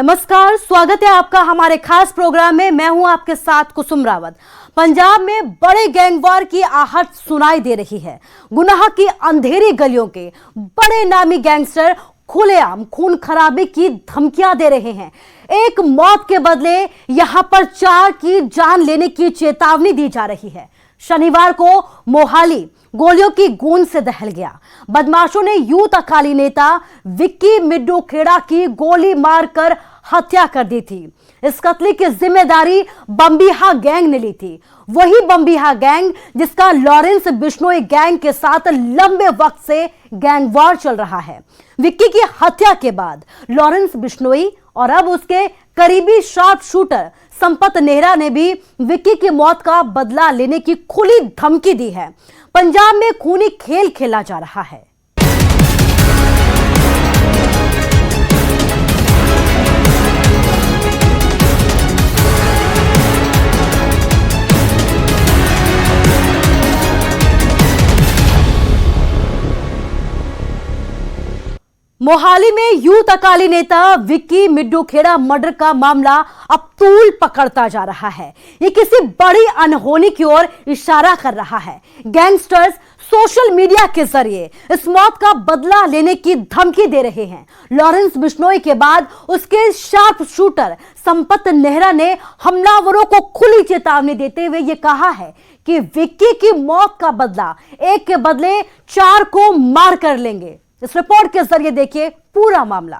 नमस्कार, स्वागत है आपका हमारे खास प्रोग्राम में। मैं हूं आपके साथ कुसुम रावत। पंजाब में बड़े गैंगवार की आहट सुनाई दे रही है। गुनाह की अंधेरी गलियों के बड़े नामी गैंगस्टर खुलेआम खून खराबे की धमकियां दे रहे हैं। एक मौत के बदले यहां पर 4 की जान लेने की चेतावनी दी जा रही है। शनिवार को मोहाली गोलियों की गूंज से दहल गया। बदमाशों ने यूथ अकाली नेता विक्की मिड्डू खेड़ा की गोली मारकर हत्या कर दी थी। इस कत्ल की जिम्मेदारी बम्बिहा गैंग ने ली थी। वही बम्बिहा गैंग जिसका लॉरेंस बिश्नोई गैंग के साथ लंबे वक्त से गैंगवार चल रहा है। विक्की की हत्या के बाद लॉरेंस बिश्नोई और अब उसके करीबी शार्प शूटर संपत नेहरा ने भी विक्की की मौत का बदला लेने की खुली धमकी दी है। पंजाब में खूनी खेल खेला जा रहा है। मोहाली में यूथ अकाली नेता विक्की मिड्डू खेड़ा मर्डर का मामला अब तूल पकड़ता जा रहा है। ये किसी बड़ी अनहोनी की ओर इशारा कर रहा है। गैंगस्टर्स सोशल मीडिया के जरिए इस मौत का बदला लेने की धमकी दे रहे हैं। लॉरेंस बिश्नोई के बाद उसके शार्प शूटर संपत नेहरा ने हमलावरों को खुली चेतावनी देते हुए यह कहा है कि विक्की की मौत का बदला एक के बदले 4 को मार कर लेंगे। इस रिपोर्ट के जरिए देखिए पूरा मामला।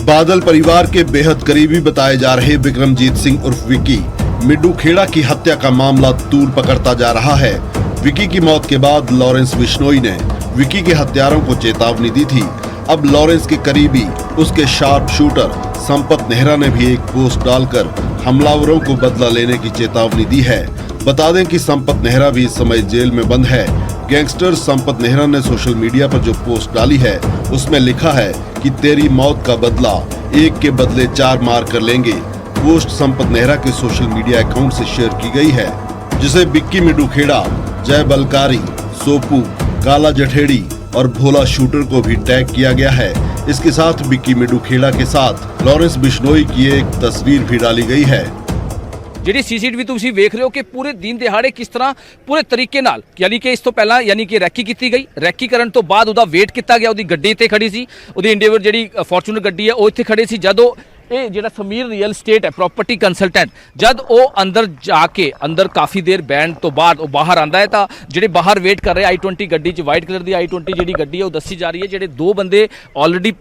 बादल परिवार के बेहद करीबी बताए जा रहे विक्रमजीत सिंह उर्फ विक्की मिड्डू खेड़ा की हत्या का मामला तूल पकड़ता जा रहा है। विक्की की मौत के बाद लॉरेंस बिश्नोई ने विक्की के हत्यारों को चेतावनी दी थी। अब लॉरेंस के करीबी उसके शार्प शूटर संपत नेहरा ने भी एक पोस्ट डालकर हमलावरों को बदला लेने की चेतावनी दी है। बता दें कि संपत नेहरा भी इस समय जेल में बंद है। गैंगस्टर संपत नेहरा ने सोशल मीडिया पर जो पोस्ट डाली है उसमें लिखा है कि तेरी मौत का बदला एक के बदले 4 मार कर लेंगे। पोस्ट संपत नेहरा के सोशल मीडिया अकाउंट से शेयर की गई है, जिसे विक्की मिड्डू खेड़ा, जय बलकारी, सोपू, काला जठेड़ी और भोला शूटर को भी टैग किया गया है। इसके साथ विक्की मिड्डू खेड़ा के साथ लॉरेंस बिश्नोई की एक तस्वीर भी डाली गई है। ਜਿਹੜੀ ਸੀਸੀਟੀਵੀ ਤੁਸੀਂ ਵੇਖ ਰਹੇ ਹੋ ਕਿ ਪੂਰੇ ਦਿਨ ਦਿਹਾੜੇ ਕਿਸ ਤਰ੍ਹਾਂ ਪੂਰੇ ਤਰੀਕੇ ਨਾਲ ਯਾਨੀ ਕਿ ਇਸ ਤੋਂ ਪਹਿਲਾਂ ਯਾਨੀ ਕਿ ਰੈਕੀ ਕੀਤੀ ਗਈ। ਰੈਕੀ ਕਰਨ ਤੋਂ ਬਾਅਦ ਉਹਦਾ ਵੇਟ ਕੀਤਾ ਗਿਆ। ਉਹਦੀ ਗੱਡੀ ਤੇ ਖੜੀ ਸੀ, ਉਹਦੀ ਇੰਡੀਵਰ ਜਿਹੜੀ ਫੋਰਚੂਨਰ ਗੱਡੀ ਹੈ ਉਹ ਇੱਥੇ ਖੜੇ ਸੀ। ਜਦੋਂ ਇਹ ਜਿਹੜਾ ਸਮੀਰ ਰੀਅਲ ਸਟੇਟ ਹੈ ਪ੍ਰੋਪਰਟੀ ਕੰਸਲਟੈਂਟ, ਜਦ ਉਹ ਅੰਦਰ ਜਾ ਕੇ ਅੰਦਰ ਕਾਫੀ ਦੇਰ ਬੈਠਣ ਤੋਂ ਬਾਅਦ ਉਹ ਬਾਹਰ ਆਂਦਾ ਹੈ ਤਾਂ ਜਿਹੜੇ ਬਾਹਰ ਵੇਟ ਕਰ ਰਹੇ i20 ਗੱਡੀ 'ਚ ਵਾਈਟ ਕਲਰ ਦੀ i20 ਜਿਹੜੀ ਗੱਡੀ ਹੈ ਉਹ ਦੱਸੀ ਜਾ ਰਹੀ ਹੈ। ਜਿਹੜੇ 2 ਬੰਦੇ ਆਲਰੇਡੀ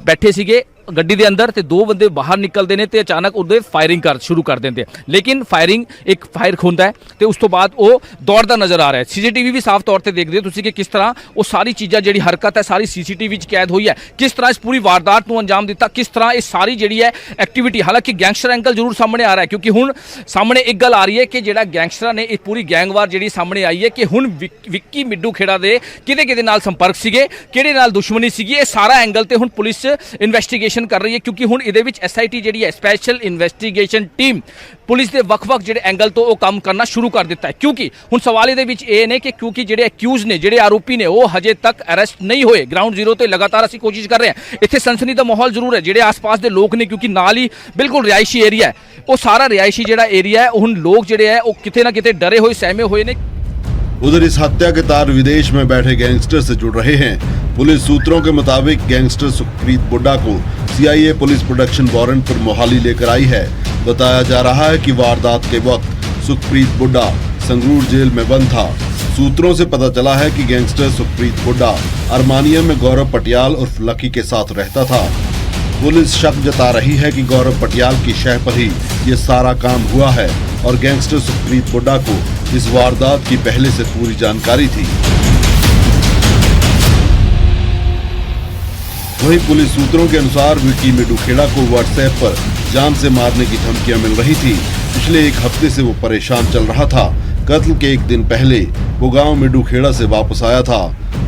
ਬੈਠੇ ਸੀਗੇ ਗੱਡੀ ਦੇ ਅੰਦਰ ਤੇ 2 ਬੰਦੇ ਬਾਹਰ ਨਿਕਲਦੇ ਨੇ ਤੇ ਅਚਾਨਕ ਉਹਦੇ ਫਾਇਰਿੰਗ ਸ਼ੁਰੂ ਕਰ ਦਿੰਦੇ। ਲੇਕਿਨ ਫਾਇਰਿੰਗ ਇੱਕ ਫਾਇਰ ਹੁੰਦਾ ਹੈ ਤੇ ਉਸ ਤੋਂ ਬਾਅਦ ਉਹ ਦੌੜਦਾ ਨਜ਼ਰ ਆ ਰਿਹਾ ਹੈ। ਸੀਸੀਟੀਵੀ ਵੀ ਸਾਫ਼ ਤੌਰ ਤੇ ਦੇਖਦੇ ਹੋ ਤੁਸੀਂ ਕਿ ਕਿਸ ਤਰ੍ਹਾਂ ਉਹ ਸਾਰੀ ਚੀਜ਼ਾਂ ਜਿਹੜੀ ਹਰਕਤ ਹੈ ਸਾਰੀ ਸੀਸੀਟੀਵੀ 'ਚ ਕੈਦ ਹੋਈ ਹੈ। ਕਿਸ ਤਰ੍ਹਾਂ ਇਸ ਪੂਰੀ ਵਾਰਦਾਤ ਨੂੰ ਅੰਜਾਮ ਦਿੱਤਾ, ਕਿਸ ਤਰ੍ਹਾਂ ਇਹ ਸਾਰੀ ਜਿਹੜੀ ਹੈ ਐਕਟੀਵਿਟੀ। ਹਾਲਾਂਕਿ ਗੈਂਗਸਟਰ ਐਂਗਲ ਜ਼ਰੂਰ ਸਾਹਮਣੇ ਆ ਰਿਹਾ ਹੈ, ਕਿਉਂਕਿ ਹੁਣ ਸਾਹਮਣੇ ਇੱਕ ਗੱਲ ਆ ਰਹੀ ਹੈ ਕਿ ਜਿਹੜਾ ਗੈਂਗਸਟਰਾਂ ਨੇ ਇਹ ਪੂਰੀ ਗੈਂਗਵਾਰ ਜਿਹੜੀ ਸਾਹਮਣੇ ਆਈ ਹੈ ਕਿ ਹੁਣ ਵਿੱਕੀ ਮਿੱਡੂ ਖੇੜਾ ਦੇ ਕਿਹਦੇ ਨਾਲ ਸੰਪਰਕ ਸੀਗੇ, ਕਿਹੜੇ ਨਾਲ ਦੁਸ਼ਮਣੀ ਸੀਗੀ। ਇਹ ਸਾਰਾ ਐਂਗਲ ਤੇ ਹੁਣ ਪੁਲਿਸ ਇਨਵੈਸਟੀਗੇਸ਼ਨ ਕਰ ਰਹੀ ਹੈ, ਕਿਉਂਕਿ ਹੁਣ ਇਹਦੇ ਵਿੱਚ SIT ਜਿਹੜੀ ਹੈ ਸਪੈਸ਼ਲ ਇਨਵੈਸਟੀਗੇਸ਼ਨ ਟੀਮ ਪੁਲਿਸ ਦੇ ਵੱਖ-ਵੱਖ ਜਿਹੜੇ ਐਂਗਲ ਤੋਂ ਉਹ ਕੰਮ ਕਰਨਾ ਸ਼ੁਰੂ ਕਰ ਦਿੱਤਾ ਹੈ। ਕਿਉਂਕਿ ਹੁਣ ਸਵਾਲ ਇਹਦੇ ਵਿੱਚ ਇਹ ਨੇ ਕਿ ਕਿਉਂਕਿ ਜਿਹੜੇ ਅਕਿਊਜ਼ ਨੇ, ਜਿਹੜੇ ਆਰੋਪੀ ਨੇ ਉਹ ਹਜੇ ਤੱਕ ਅਰੈਸਟ ਨਹੀਂ ਹੋਏ। ਗਰਾਊਂਡ ਜ਼ੀਰੋ ਤੇ ਲਗਾਤਾਰ ਅਸੀਂ ਕੋਸ਼ਿਸ਼ ਕਰ ਰਹੇ ਹਾਂ। ਇੱਥੇ ਸਨਸਨੀ ਦਾ ਮਾਹੌਲ ਜ਼ਰੂਰ ਹੈ। ਜਿਹੜੇ ਆਸ-ਪਾਸ ਦੇ ਲੋਕ ਨੇ, ਕਿਉਂਕਿ ਨਾਲ ਹੀ ਬਿਲਕੁਲ ਰਿਹਾਇਸ਼ੀ ਏਰੀਆ ਹੈ, ਉਹ ਸਾਰਾ ਰਿਹਾਇਸ਼ੀ ਜਿਹੜਾ ਏਰੀਆ ਹੈ ਹੁਣ ਲੋਕ ਜਿਹੜੇ ਹੈ ਉਹ ਕਿਤੇ ਨਾ ਕਿਤੇ ਡਰੇ ਹੋਏ सहमे हुए ने। उधर इस हत्या के तार विदेश में बैठे गैंगस्टर से जुड़ रहे हैं। पुलिस सूत्रों के मुताबिक गैंगस्टर सुखप्रीत बुड्ढा को CIA पुलिस प्रोडक्शन वारंट पर मोहाली लेकर आई है। बताया जा रहा है कि वारदात के वक्त सुखप्रीत बुड्ढा संगरूर जेल में बंद था। सूत्रों से पता चला है कि गैंगस्टर सुखप्रीत बुड्ढा अरमानिया में गौरव पटियाल उर्फ लकी के साथ रहता था। पुलिस शक जता रही है कि गौरव पटियाल की शह पर ही ये सारा काम हुआ है और गैंगस्टर सुखप्रीत बुड्ढा को इस वारदात की पहले से पूरी जानकारी थी। वहीं पुलिस सूत्रों के अनुसार विक्की मिड्डू खेड़ा को व्हाट्सएप पर जान से मारने की धमकियां मिल रही थी। पिछले 1 हफ्ते से वो परेशान चल रहा था। कत्ल के 1 दिन पहले वो गांव मिड्डू खेड़ा से वापस आया था।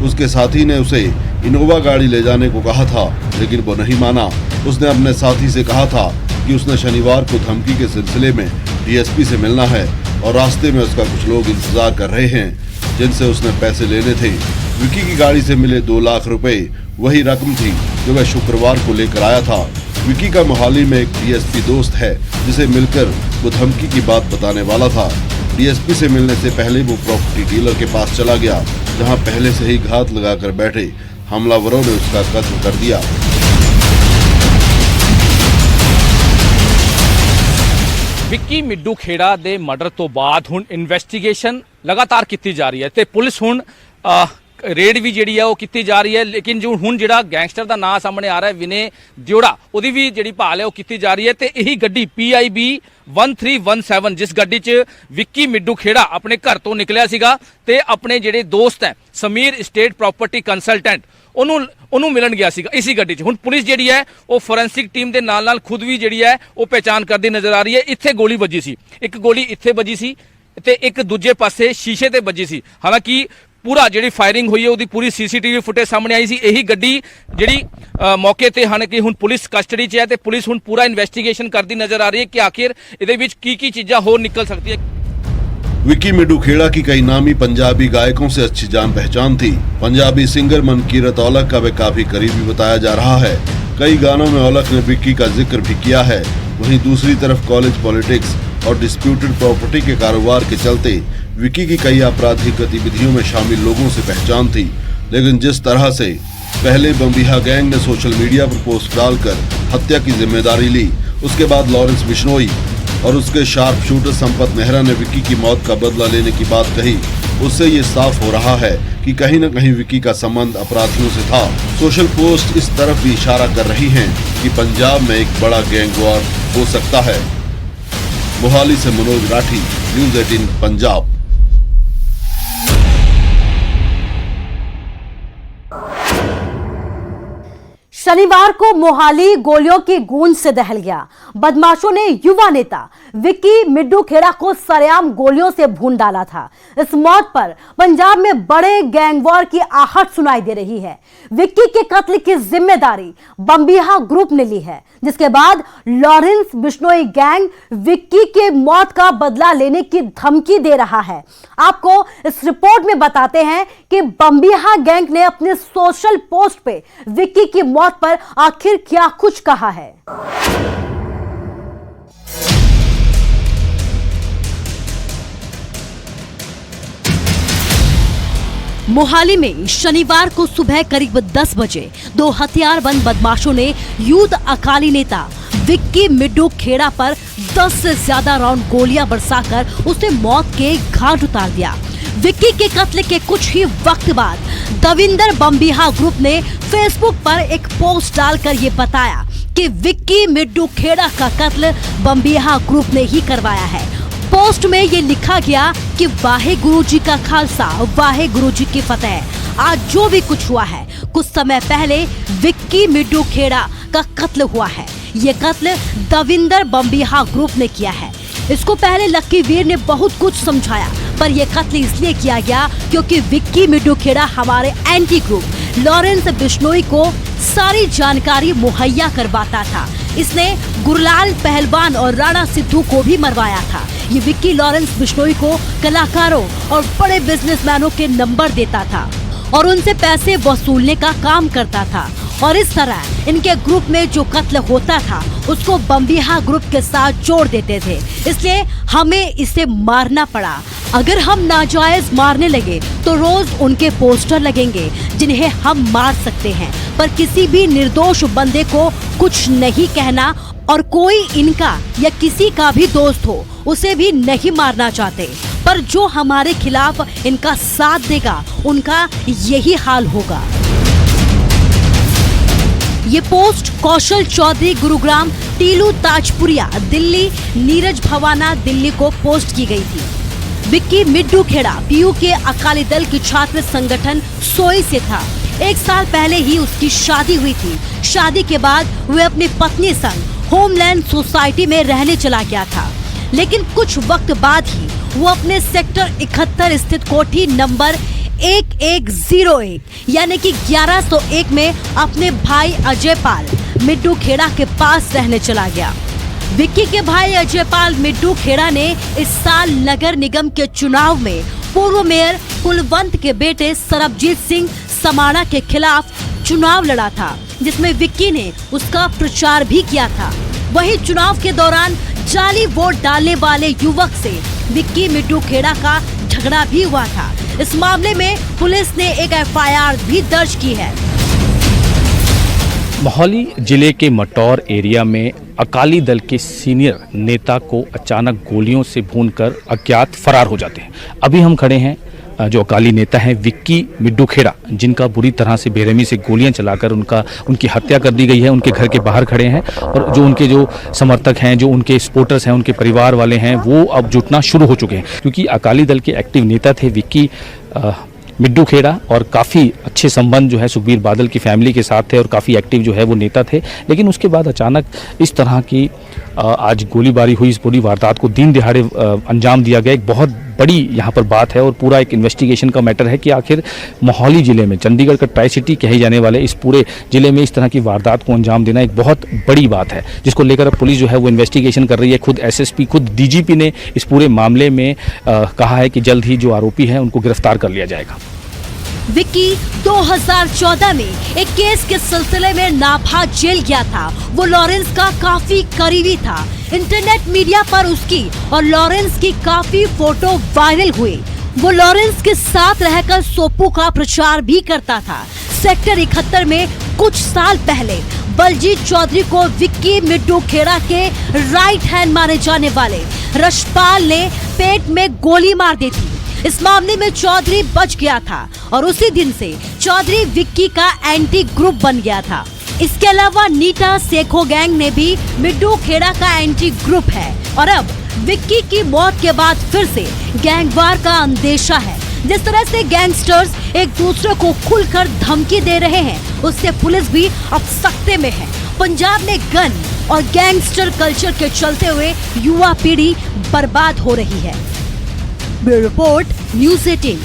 उसके साथी ने उसे इनोवा गाड़ी ले जाने को कहा था, लेकिन वो नहीं माना। उसने अपने साथी से कहा था कि उसने शनिवार को धमकी के सिलसिले में डीएसपी से मिलना है और रास्ते में उसका कुछ लोग इंतजार कर रहे हैं जिनसे उसने पैसे लेने थे। विकी की गाड़ी से मिले 2 लाख रुपए वही रकम थी जो वह शुक्रवार को लेकर आया था। विकी का मोहाली में एक डीएसपी दोस्त है जिसे मिलकर वो धमकी की बात बताने वाला था। डीएसपी से मिलने से पहले वो प्रॉपर्टी डीलर के पास चला गया जहां पहले से ही घात लगाकर बैठे हमलावरों ने उसका कत्ल कर दिया। ਵਿੱਕੀ ਮਿੱਡੂ ਖੇੜਾ ਦੇ ਮਰਡਰ ਤੋਂ ਬਾਅਦ ਹੁਣ ਇਨਵੈਸਟੀਗੇਸ਼ਨ ਲਗਾਤਾਰ ਕੀਤੀ ਜਾ ਰਹੀ ਹੈ ਤੇ ਪੁਲਿਸ ਹੁਣ ਰੇਡ ਵੀ ਜਿਹੜੀ ਹੈ ਉਹ ਕੀਤੀ ਜਾ ਰਹੀ ਹੈ। ਲੇਕਿਨ ਜੋ ਹੁਣ ਜਿਹੜਾ ਗੈਂਗਸਟਰ ਦਾ ਨਾਂ ਸਾਹਮਣੇ ਆ ਰਿਹਾ ਹੈ ਵਿਨੇ ਦਿਉੜਾ, ਉਹਦੀ ਵੀ ਜਿਹੜੀ ਭਾਲ ਹੈ ਉਹ ਕੀਤੀ ਜਾ ਰਹੀ ਹੈ ਤੇ ਇਹੀ ਗੱਡੀ PIB 1317 ਜਿਸ ਗੱਡੀ 'ਚ ਵਿੱਕੀ ਮਿੱਡੂ ਖੇੜਾ ਆਪਣੇ ਘਰ ਤੋਂ ਨਿਕਲਿਆ ਸੀਗਾ ਤੇ ਆਪਣੇ ਜਿਹੜੇ ਦੋਸਤ ਹੈ ਸਮੀਰ ਸਟੇਟ ਪ੍ਰਾਪਰਟੀ ਕੰਸਲਟੈਂਟ ਉਹਨੂੰ ਮਿਲਣ ਗਿਆ ਸੀਗਾ ਇਸੀ ਗੱਡੀ 'ਚ। ਹੁਣ ਪੁਲਿਸ ਜਿਹੜੀ ਹੈ ਉਹ ਫੋਰੈਂਸਿਕ ਟੀਮ ਦੇ ਨਾਲ ਖੁਦ ਵੀ ਜਿਹੜੀ ਹੈ ਉਹ ਪਹਿਚਾਣ ਕਰਦੀ ਨਜ਼ਰ ਆ ਰਹੀ ਹੈ। ਇੱਥੇ ਗੋਲੀ ਵੱਜੀ ਸੀ, ਇੱਕ ਗੋਲੀ ਇੱਥੇ ਵੱਜੀ ਸੀ ਤੇ ਇੱਕ ਦੂਜੇ ਪਾਸੇ ਸ਼ੀਸ਼ੇ ਤੇ ਵੱਜੀ ਸੀ। ਹਾਲਾਂਕਿ ਪੂਰਾ ਜਿਹੜੀ ਫਾਇਰਿੰਗ ਹੋਈ ਹੈ ਉਹਦੀ ਪੂਰੀ CCTV ਫੁਟੇਜ ਸਾਹਮਣੇ ਆਈ ਸੀ। ਇਹੀ ਗੱਡੀ ਜਿਹੜੀ ਮੌਕੇ ਤੇ ਹਾਲਾਂਕਿ ਹੁਣ ਪੁਲਿਸ ਕਸਟਡੀ 'ਚ ਹੈ ਤੇ ਪੁਲਿਸ ਹੁਣ ਪੂਰਾ ਇਨਵੈਸਟੀਗੇਸ਼ਨ ਕਰਦੀ ਨਜ਼ਰ ਆ ਰਹੀ ਹੈ ਕਿ ਆਖਿਰ ਇਹਦੇ ਵਿੱਚ ਕੀ ਚੀਜ਼ਾਂ ਹੋਰ ਨਿਕਲ ਸਕਦੀ ਹੈ। विक्की मिड्डू खेड़ा की कई नामी पंजाबी गायकों से अच्छी जान पहचान थी। पंजाबी सिंगर मनकीरत औलख का वे काफी करीबी बताया जा रहा है। कई गानों में औलख ने विक्की का जिक्र भी किया है। वहीं दूसरी तरफ कॉलेज पॉलिटिक्स और डिस्प्यूटेड प्रॉपर्टी के कारोबार के चलते विक्की की कई आपराधिक गतिविधियों में शामिल लोगों से पहचान थी। लेकिन जिस तरह से पहले बम्बिहा गैंग ने सोशल मीडिया पर पोस्ट डालकर हत्या की जिम्मेदारी ली, उसके बाद लॉरेंस बिश्नोई और उसके शार्प शूटर संपत मेहरा ने विक्की की मौत का बदला लेने की बात कही, उससे ये साफ हो रहा है कि कहीं न कहीं विक्की का संबंध अपराधियों से था। सोशल पोस्ट इस तरफ भी इशारा कर रही हैं कि पंजाब में एक बड़ा गैंग वॉर हो सकता है। मोहाली से मनोज राठी, न्यूज़ 18 पंजाब। शनिवार को मोहाली गोलियों की गूंज से दहल गया। बदमाशों ने युवा नेता विक्की मिड्डू खेड़ा को सरेआम गोलियों से भून डाला था। इस मौत पर पंजाब में बड़े गैंगवॉर की आहट सुनाई दे रही है। विक्की के कत्ल की जिम्मेदारी बम्बिहा ग्रुप ने ली है, जिसके बाद लॉरेंस बिश्नोई गैंग विक्की के मौत का बदला लेने की धमकी दे रहा है। आपको इस रिपोर्ट में बताते हैं कि बम्बिहा गैंग ने अपने सोशल पोस्ट पे विक्की की मौत पर आखिर क्या कुछ कहा है। मोहाली में शनिवार को सुबह करीब 10 बजे 2 हथियारबंद बदमाशों ने यूथ अकाली नेता विक्की मिड्डू खेड़ा पर 10 से ज्यादा राउंड गोलियां बरसाकर उसे मौत के घाट उतार दिया। विक्की के कत्ल के कुछ ही वक्त बाद दविंदर बम्बिहा ग्रुप ने फेसबुक पर एक पोस्ट डालकर ये बताया कि विक्की मिड्डू खेड़ा का कत्ल बम्बिहा ग्रुप ने ही करवाया है। पोस्ट में ये लिखा गया कि वाहे गुरु जी का खालसा, वाहे गुरु जी की फतेह। आज जो भी कुछ हुआ है, कुछ समय पहले विक्की मिड्डू खेड़ा का कत्ल हुआ है। ये कत्ल दविंदर बम्बिहा ग्रुप ने किया है। इसको पहले लक्की वीर ने बहुत कुछ समझाया, पर यह कत्ल इसलिए किया गया क्योंकि विक्की मिड्डू खेड़ा हमारे एंटी ग्रुप लॉरेंस बिश्नोई को सारी जानकारी मुहैया करवाता था। इसने गुरलाल पहलवान और राणा सिद्धू को भी मरवाया था। ये विक्की लॉरेंस बिश्नोई को कलाकारों और बड़े बिजनेसमैनों के नंबर देता था और उनसे पैसे वसूलने का काम करता था। और इस तरह इनके ग्रुप में जो कत्ल होता था उसको बम्बिहा ग्रुप के साथ जोड़ देते थे। इसलिए हमें इसे मारना पड़ा। अगर हम नाजायज मारने लगे तो रोज उनके पोस्टर लगेंगे जिन्हें हम मार सकते हैं, पर किसी भी निर्दोष बंदे को कुछ नहीं कहना और कोई इनका या किसी का भी दोस्त हो उसे भी नहीं मारना चाहते। पर जो हमारे खिलाफ इनका साथ देगा उनका यही हाल होगा। ये पोस्ट कौशल चौधरी गुरुग्राम, टीलू ताजपुरिया दिल्ली, नीरज भवाना दिल्ली को पोस्ट की गई थी। विक्की मिड्डू खेड़ा पीयू के अकाली दल की छात्र संगठन सोई से था। 1 साल पहले ही उसकी शादी हुई थी। शादी के बाद वह अपनी पत्नी संग होमलैंड सोसाइटी में रहने चला गया था, लेकिन कुछ वक्त बाद ही वो अपने सेक्टर 71 स्थित कोठी नंबर 1101 यानी कि 1101 में अपने भाई अजय पाल मिड्डू खेड़ा के पास रहने चला गया। विक्की के भाई अजयपाल मिड्डू खेड़ा ने इस साल नगर निगम के चुनाव में पूर्व मेयर कुलवंत के बेटे सरबजीत सिंह समाणा के खिलाफ चुनाव लड़ा था, जिसमें विक्की ने उसका प्रचार भी किया था। वहीं चुनाव के दौरान जाली वोट डालने वाले युवक से विक्की मिड्डू खेड़ा का झगड़ा भी हुआ था। इस मामले में पुलिस ने एक एफआईआर भी दर्ज की है। मोहाली जिले के मटौर एरिया में अकाली दल के सीनियर नेता को अचानक गोलियों से भूनकर अज्ञात फरार हो जाते हैं। अभी हम खड़े हैं जो अकाली नेता हैं विक्की मिड्डू खेड़ा, जिनका बुरी तरह से बेरहमी से गोलियां चलाकर उनकी हत्या कर दी गई है। उनके घर के बाहर खड़े हैं और जो उनके जो समर्थक हैं, जो उनके सपोर्टर्स हैं, उनके परिवार वाले हैं, वो अब जुटना शुरू हो चुके हैं, क्योंकि अकाली दल के एक्टिव नेता थे विक्की मिड्डू खेड़ा और काफ़ी अच्छे संबंध जो है सुखबीर बादल की फैमिली के साथ थे और काफ़ी एक्टिव जो है वो नेता थे। लेकिन उसके बाद अचानक इस तरह की आज गोलीबारी हुई। इस पूरी वारदात को दिन दिहाड़े अंजाम दिया गया। एक बहुत बड़ी यहाँ पर बात है और पूरा एक इन्वेस्टिगेशन का मैटर है कि आखिर मोहाली ज़िले में, चंडीगढ़ का ट्राई सिटी कहे जाने वाले इस पूरे ज़िले में इस तरह की वारदात को अंजाम देना एक बहुत बड़ी बात है, जिसको लेकर अब पुलिस जो है वो इन्वेस्टिगेशन कर रही है। खुद एसएसपी, खुद डीजीपी ने इस पूरे मामले में कहा है कि जल्द ही जो आरोपी हैं उनको गिरफ्तार कर लिया जाएगा। विक्की 2014 में एक केस के सिलसिले में नाभा जेल गया था। वो लॉरेंस का काफी करीबी था। इंटरनेट मीडिया पर उसकी और लॉरेंस की काफी फोटो वायरल हुई। वो लॉरेंस के साथ रहकर सोपू का प्रचार भी करता था। सेक्टर 71 में कुछ साल पहले बलजीत चौधरी को विक्की मिड्डू खेड़ा के राइट हैंड माने जाने वाले रशपाल ने पेट में गोली मार दी थी। इस मामले में चौधरी बच गया था और उसी दिन से चौधरी विक्की का एंटी ग्रुप बन गया था। इसके अलावा नीटा सेखो गैंग ने भी मिड्डू खेड़ा का एंटी ग्रुप है और अब विक्की की मौत के बाद फिर से गैंगवार का अंदेशा है। जिस तरह से गैंगस्टर्स एक दूसरे को खुलकर धमकी दे रहे हैं, उससे पुलिस भी अब सख्ते में है। पंजाब में गन और गैंगस्टर कल्चर के चलते हुए युवा पीढ़ी बर्बाद हो रही है। Bureau report, news 18।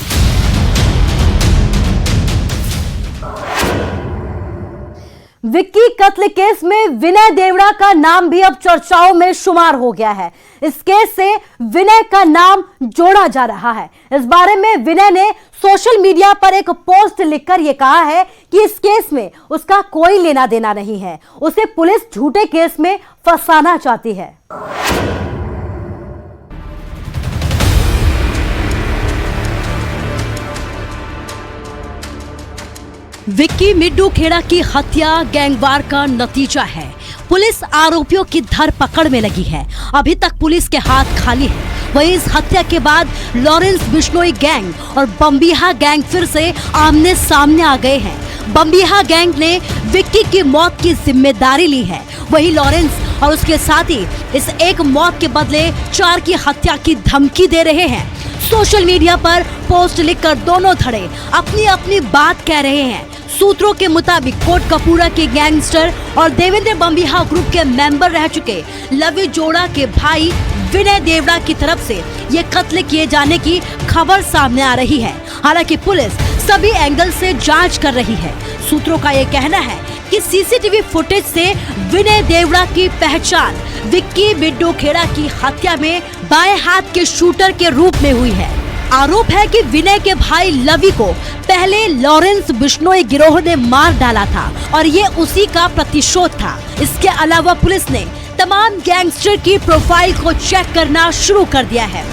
विक्की कत्ल केस में विनय देवड़ा का नाम भी अब चर्चाओं में शुमार हो गया है। इस केस से विनय का नाम जोड़ा जा रहा है। इस बारे में विनय ने सोशल मीडिया पर एक पोस्ट लिखकर यह कहा है कि इस केस में उसका कोई लेना देना नहीं है, उसे पुलिस झूठे केस में फंसाना चाहती है। विक्की मिड्डू खेड़ा की हत्या गैंगवार का नतीजा है। पुलिस आरोपियों की धरपकड़ में लगी है। अभी तक पुलिस के हाथ खाली है। वहीं इस हत्या के बाद लॉरेंस बिश्नोई गैंग और बम्बिहा गैंग फिर से आमने सामने आ गए हैं। बम्बिहा गैंग ने विक्की की मौत की जिम्मेदारी ली है। वहीं लॉरेंस और उसके साथी इस एक मौत के बदले 4 की हत्या की धमकी दे रहे हैं। सोशल मीडिया पर पोस्ट लिखकर दोनों धड़े अपनी अपनी बात कह रहे हैं। सूत्रों के मुताबिक कोटकपूरा के गैंगस्टर और देवेंद्र बम्बिहा ग्रुप के मेंबर रह चुके लवी जोड़ा के भाई विनय देवड़ा की तरफ से ये कत्ल किए जाने की खबर सामने आ रही है। हालांकि पुलिस सभी एंगल से जांच कर रही है। सूत्रों का ये कहना है कि सीसीटीवी फुटेज से विनय देवड़ा की पहचान विक्की मिड्डू खेड़ा की हत्या में बाएं हाथ के शूटर के रूप में हुई है। आरोप है कि विनय के भाई लवी को पहले लॉरेंस बिश्नोई गिरोह ने मार डाला था और ये उसी का प्रतिशोध था। इसके अलावा पुलिस ने तमाम गैंगस्टर की प्रोफाइल को चेक करना शुरू कर दिया है।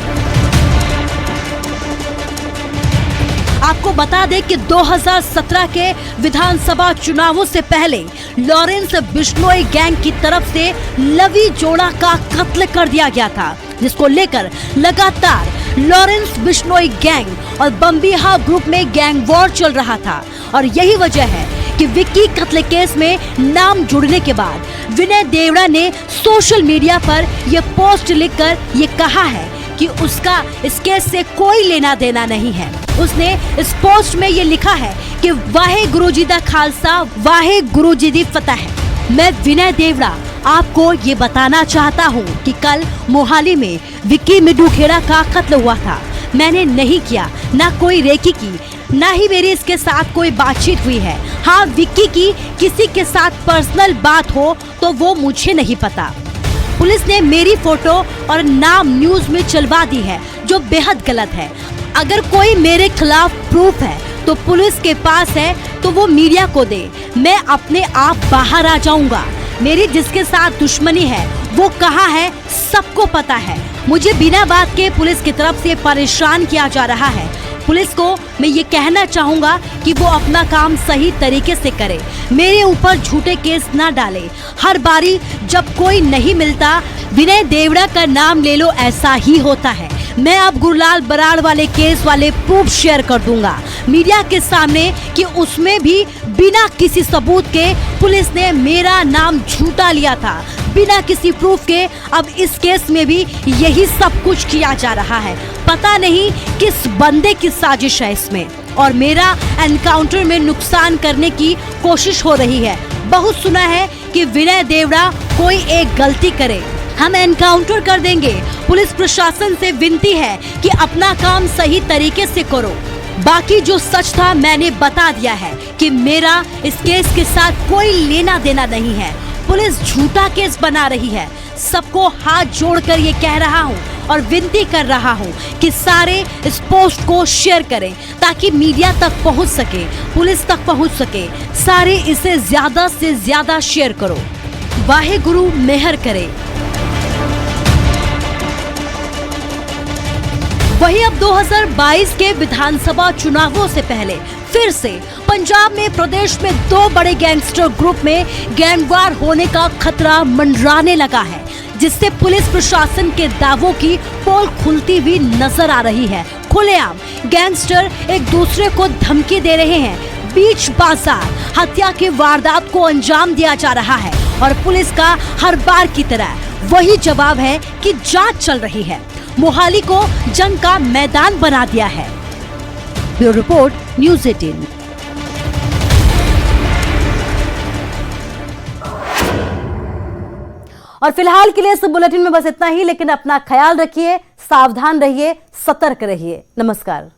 आपको बता दें कि 2017 के विधानसभा चुनावों से पहले लॉरेंस बिश्नोई गैंग की तरफ से लवी जोड़ा का कत्ल कर दिया गया था, जिसको लेकर लगातार लॉरेंस बिश्नोई गैंग और बम्बिहा ग्रुप में गैंग वॉर चल रहा था। और यही वजह है कि विक्की कत्ल केस में नाम जुड़ने के बाद विनय देवड़ा ने सोशल मीडिया पर यह पोस्ट लिखकर ये कहा है कि उसका इस केस से कोई लेना देना नहीं है। उसने इस पोस्ट में ये लिखा है कि वाहे गुरु जी दा खालसा, वाहे गुरु जी दी फतेह। मैं विनय देवड़ा आपको ये बताना चाहता हूँ कि कल मोहाली में विक्की मिड्डू खेड़ा का कत्ल हुआ था। मैंने नहीं किया, ना कोई रेकी की, ना ही मेरी इसके साथ कोई बातचीत हुई है। हाँ, विक्की की किसी के साथ पर्सनल बात हो तो वो मुझे नहीं पता। पुलिस ने मेरी फोटो और नाम न्यूज में चलवा दी है, जो बेहद गलत है। अगर कोई मेरे खिलाफ प्रूफ है तो पुलिस के पास है तो वो मीडिया को दे, मैं अपने आप बाहर आ जाऊंगा। मेरी जिसके साथ दुश्मनी है वो कहाँ है सबको पता है। मुझे बिना बात के पुलिस की तरफ से परेशान किया जा रहा है। पुलिस को मैं ये कहना चाहूंगा कि वो अपना काम सही तरीके से करे, मेरे ऊपर झूठे केस ना डाले। हर बारी जब कोई नहीं मिलता विनय देवड़ा का नाम ले लो, ऐसा ही होता है। मैं अब गुरलाल बराड़ वाले केस वाले प्रूफ शेयर कर दूंगा मीडिया के सामने कि उसमें भी बिना किसी सबूत के पुलिस ने मेरा नाम झूठा लिया था, बिना किसी प्रूफ के। अब इस केस में भी यही सब कुछ किया जा रहा है। पता नहीं किस बंदे की साजिश है इसमें, और मेरा एनकाउंटर में नुकसान करने की कोशिश हो रही है। बहुत सुना है कि विनय देवड़ा कोई एक गलती करे हम एनकाउंटर कर देंगे। पुलिस प्रशासन से विनती है कि अपना काम सही तरीके से करो। बाकी जो सच था मैंने बता दिया है कि मेरा इस केस के साथ कोई लेना देना नहीं है। पुलिस झूठा केस बना रही है। सबको हाथ जोड़कर ये कह रहा हूँ और विनती कर रहा हूँ कि सारे इस पोस्ट को शेयर करें ताकि मीडिया तक पहुँच सके, पुलिस तक पहुँच सके। सारे इसे ज्यादा से ज्यादा शेयर करो। वाहे गुरु मेहर करे। वहीं अब 2022 के विधानसभा चुनावों से पहले फिर से पंजाब में प्रदेश में दो बड़े गैंगस्टर ग्रुप में गैंगवार होने का खतरा मंडराने लगा है, जिससे पुलिस प्रशासन के दावों की पोल खुलती हुई नजर आ रही है। खुलेआम गैंगस्टर एक दूसरे को धमकी दे रहे हैं, बीच बाजार हत्या की वारदात को अंजाम दिया जा रहा है और पुलिस का हर बार की तरह वही जवाब है कि जांच चल रही है। मोहाली को जंग का मैदान बना दिया है। Bureau report, news 18। और फिलहाल के लिए इस बुलेटिन में बस इतना ही, लेकिन अपना ख्याल रखिए, सावधान रहिए, सतर्क रहिए। नमस्कार।